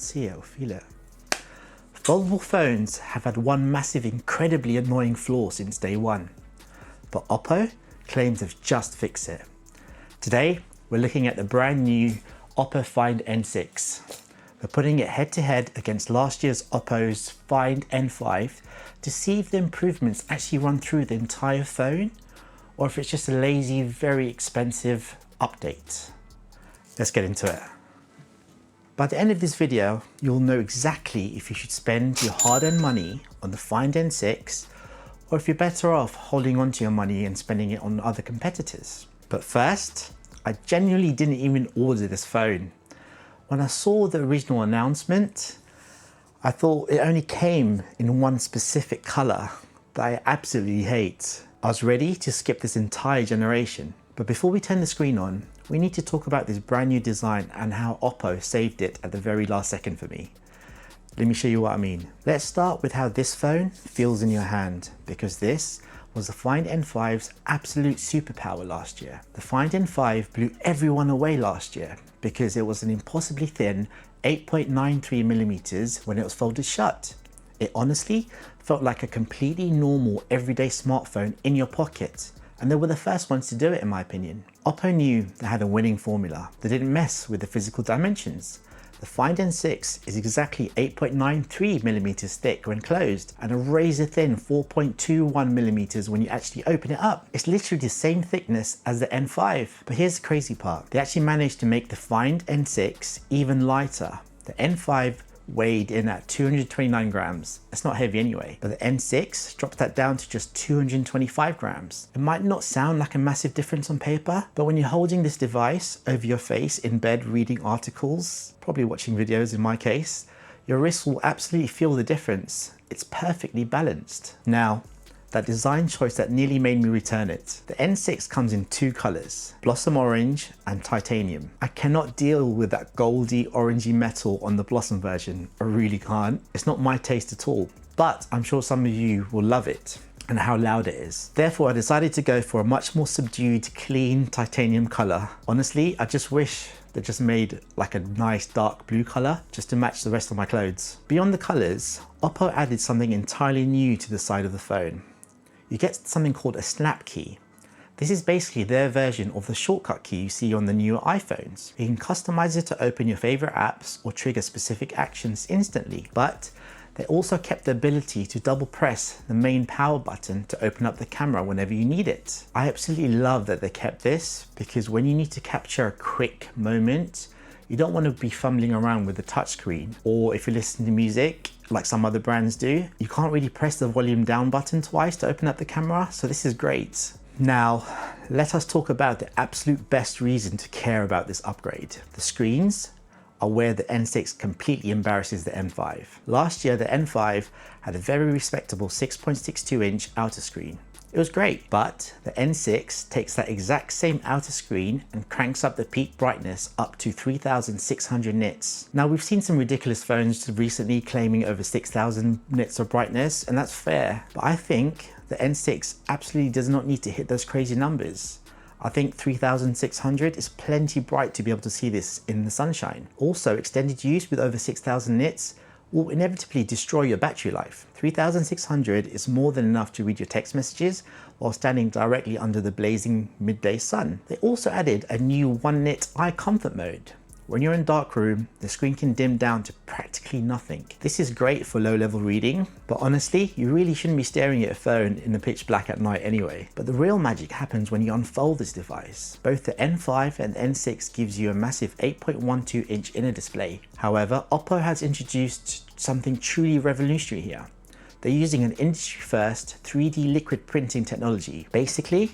see it or feel it. Foldable phones have had one massive, incredibly annoying flaw since day one, but Oppo claims they've just fixed it. Today, we're looking at the brand new Oppo Find N6. We're putting it head to head against last year's Oppo's Find N5 to see if the improvements actually run through the entire phone or if it's just a lazy, very expensive update. Let's get into it. By the end of this video, you'll know exactly if you should spend your hard-earned money on the Find N6 or if you're better off holding on to your money and spending it on other competitors. But first, I genuinely didn't even order this phone. When I saw the original announcement, I thought it only came in one specific color that I absolutely hate. I was ready to skip this entire generation. But before we turn the screen on, we need to talk about this brand new design and how Oppo saved it at the very last second for me. Let me show you what I mean. Let's start with how this phone feels in your hand, because this was the Find N5's absolute superpower last year. The Find N5 blew everyone away last year because it was an impossibly thin 8.93mm when it was folded shut. It honestly felt like a completely normal everyday smartphone in your pocket, and they were the first ones to do it in my opinion. Oppo knew they had a winning formula. They didn't mess with the physical dimensions. The Find N6 is exactly 8.93mm thick when closed and a razor thin 4.21mm when you actually open it up. It's literally the same thickness as the N5. But here's the crazy part. They actually managed to make the Find N6 even lighter. The N5 weighed in at 229 grams. It's not heavy anyway, but the N6 dropped that down to just 225 grams. It might not sound like a massive difference on paper, but when you're holding this device over your face in bed reading articles, probably watching videos in my case, your wrists will absolutely feel the difference. It's perfectly balanced. Now, that design choice that nearly made me return it. The N6 comes in two colors, Blossom Orange and Titanium. I cannot deal with that goldy orangey metal on the Blossom version. I really can't. It's not my taste at all, but I'm sure some of you will love it and how loud it is. Therefore, I decided to go for a much more subdued, clean titanium color. Honestly, I just wish they just made like a nice dark blue color just to match the rest of my clothes. Beyond the colors, Oppo added something entirely new to the side of the phone. You get something called a snap key. This is basically their version of the shortcut key you see on the newer iPhones. You can customize it to open your favorite apps or trigger specific actions instantly, but they also kept the ability to double press the main power button to open up the camera whenever you need it. I absolutely love that they kept this because when you need to capture a quick moment, you don't want to be fumbling around with the touchscreen, or if you're listening to music, like some other brands do, you can't really press the volume down button twice to open up the camera, so this is great. Now, let us talk about the absolute best reason to care about this upgrade. The screens are where the N6 completely embarrasses the N5. Last year, the N5 had a very respectable 6.62-inch outer screen. It was great, but the N6 takes that exact same outer screen and cranks up the peak brightness up to 3600 nits. Now, we've seen some ridiculous phones recently claiming over 6000 nits of brightness, and that's fair, but I think the N6 absolutely does not need to hit those crazy numbers. I think 3600 is plenty bright to be able to see this in the sunshine. Also, extended use with over 6000 nits will inevitably destroy your battery life. 3600 is more than enough to read your text messages while standing directly under the blazing midday sun. They also added a new 1 nit eye comfort mode. When you're in a dark room, the screen can dim down to practically nothing. This is great for low-level reading, but honestly, you really shouldn't be staring at a phone in the pitch black at night anyway. But the real magic happens when you unfold this device. Both the N5 and the N6 gives you a massive 8.12-inch inner display. However, Oppo has introduced something truly revolutionary here. They're using an industry-first 3D liquid printing technology. Basically,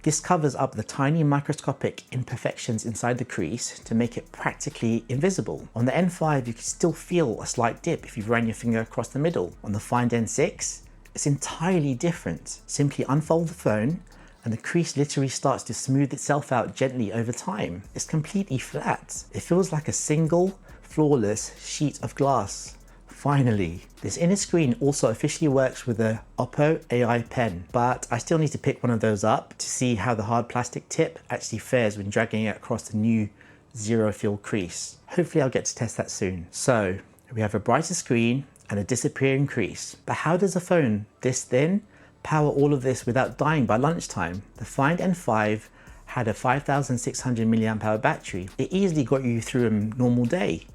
this covers up the tiny microscopic imperfections inside the crease to make it practically invisible. On the N5, you can still feel a slight dip if you ran your finger across the middle. On the Find N6, it's entirely different. Simply unfold the phone and the crease literally starts to smooth itself out gently over time. It's completely flat. It feels like a single, flawless sheet of glass. Finally, this inner screen also officially works with the Oppo AI pen, but I still need to pick one of those up to see how the hard plastic tip actually fares when dragging it across the new zero fill crease. Hopefully I'll get to test that soon. So, We have a brighter screen and a disappearing crease. But how does a phone this thin power all of this without dying by lunchtime? The Find N5 had a 5,600 milliamp hour battery. It easily got you through a normal day.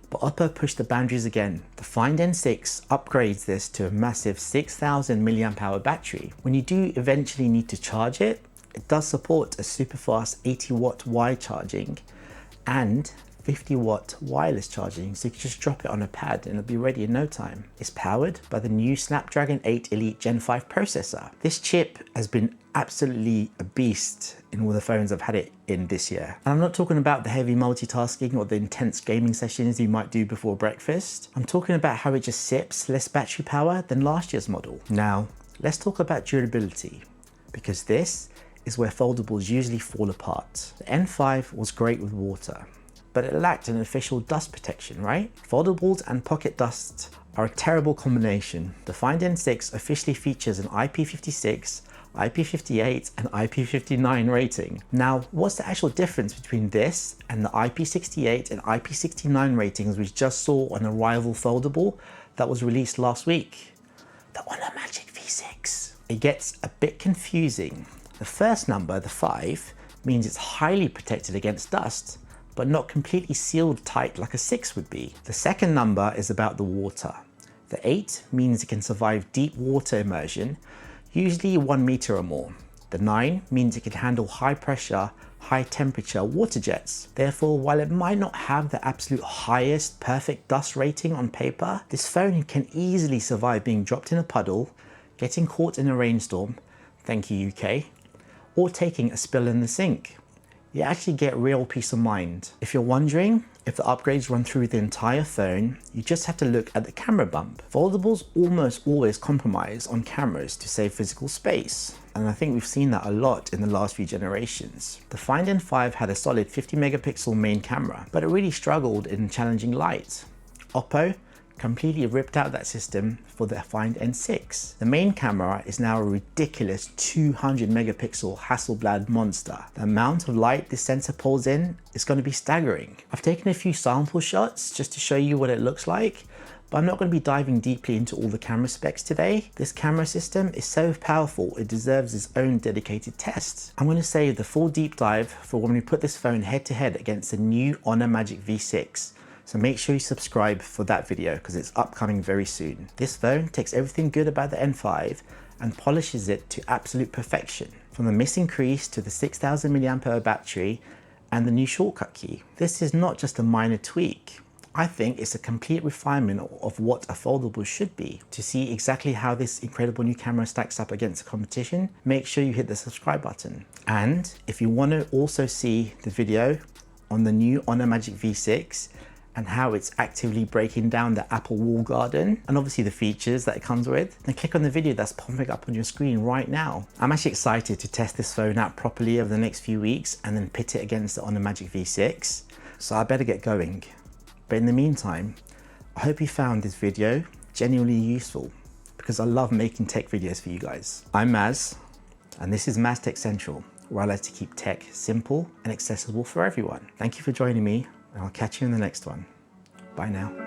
But Oppo pushed the boundaries again. The Find N6 upgrades this to a massive 6,000 milliamp hour battery. When you do eventually need to charge it, it does support a super fast 80 watt wired charging and 50 watt wireless charging, so you can just drop it on a pad and it'll be ready in no time. It's powered by the new Snapdragon 8 Elite Gen 5 processor. This chip has been absolutely a beast in all the phones I've had it in this year. And I'm not talking about the heavy multitasking or the intense gaming sessions you might do before breakfast. I'm talking about how it just sips less battery power than last year's model. Now, let's talk about durability, because this is where foldables usually fall apart. The N5 was great with water, but it lacked an official dust protection, right? Foldables and pocket dust are a terrible combination. The Find N6 officially features an IP56, IP58 and IP59 rating. Now, what's the actual difference between this and the IP68 and IP69 ratings we just saw on a rival foldable that was released last week? The Honor Magic V6. It gets a bit confusing. The first number, the 5, means it's highly protected against dust, but not completely sealed tight like a 6 would be. The second number is about the water. The 8 means it can survive deep water immersion, usually 1 meter or more. The 9 means it can handle high pressure, high temperature water jets. Therefore, while it might not have the absolute highest perfect dust rating on paper, this phone can easily survive being dropped in a puddle, getting caught in a rainstorm, thank you UK, or taking a spill in the sink. You actually get real peace of mind. If you're wondering if the upgrades run through the entire phone, you just have to look at the camera bump. Foldables almost always compromise on cameras to save physical space, and I think we've seen that a lot in the last few generations. The Find N5 had a solid 50 megapixel main camera, but it really struggled in challenging light. Oppo completely ripped out that system for the Find N6. The main camera is now a ridiculous 200 megapixel Hasselblad monster. The amount of light this sensor pulls in is going to be staggering. I've taken a few sample shots just to show you what it looks like, but I'm not going to be diving deeply into all the camera specs today. This camera system is so powerful it deserves its own dedicated test. I'm going to save the full deep dive for when we put this phone head to head against the new Honor Magic V6. So make sure you subscribe for that video because it's upcoming very soon. This phone takes everything good about the N5 and polishes it to absolute perfection. From the missing crease to the 6,000 mAh battery and the new shortcut key. This is not just a minor tweak. I think it's a complete refinement of what a foldable should be. To see exactly how this incredible new camera stacks up against the competition, make sure you hit the subscribe button. And if you want to also see the video on the new Honor Magic V6, and how it's actively breaking down the Apple wall garden, and obviously the features that it comes with, then click on the video that's popping up on your screen right now. I'm actually excited to test this phone out properly over the next few weeks and then pit it against the Honor Magic V6, so I better get going. But in the meantime, I hope you found this video genuinely useful, because I love making tech videos for you guys. I'm Maz, and this is MazTechCentral, where I like to keep tech simple and accessible for everyone. Thank you for joining me, and I'll catch you in the next one. Bye now.